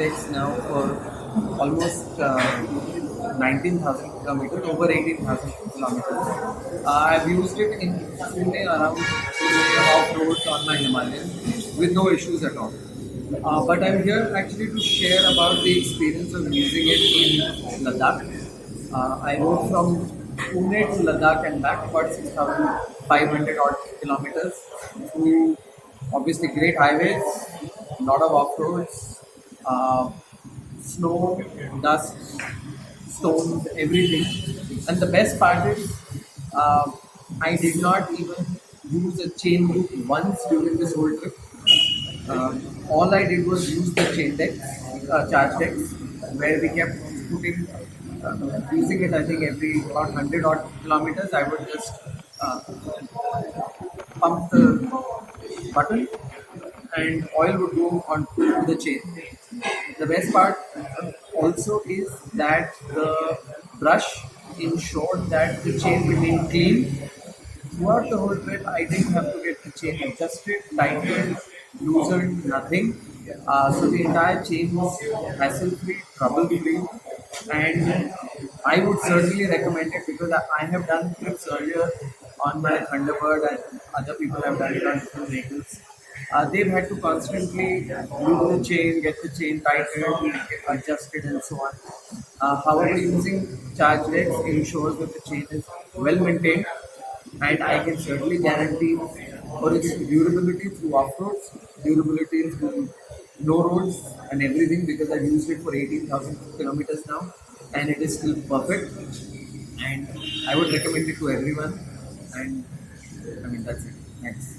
ChargeDex now for almost 19,000 kilometers, over 18,000 kilometers. I've used it in Pune around off roads on my Himalayan with no issues at all. But I'm here actually to share about the experience of using it in Ladakh. I rode from Pune to Ladakh and back about 6,500 odd kilometers through obviously great highways, a lot of off roads, snow, dust, stones, everything. And the best part is, I did not even use a chain loop once during this whole trip. All I did was use the charge decks, where we kept putting, using it. I think every about 100 odd kilometers, I would just uh, pump the button, and oil would go onto the chain. The best part also is that the brush ensured that the chain remained clean throughout the whole trip. I didn't have to get the chain adjusted, tightened, loosened, nothing. So the entire chain was hassle-free, trouble-free, and I would certainly recommend it because I have done trips earlier on my Thunderbird, and other people have done it on different vehicles. They've had to constantly lose the chain, get the chain tightened, get adjusted, and so on. However, using ChargeDex ensures that the chain is well maintained, and I can certainly guarantee for its durability through off-roads, durability through no roads and everything, because I've used it for 18,000 kilometers now, and it is still perfect. And I would recommend it to everyone. And I mean, that's it. Thanks.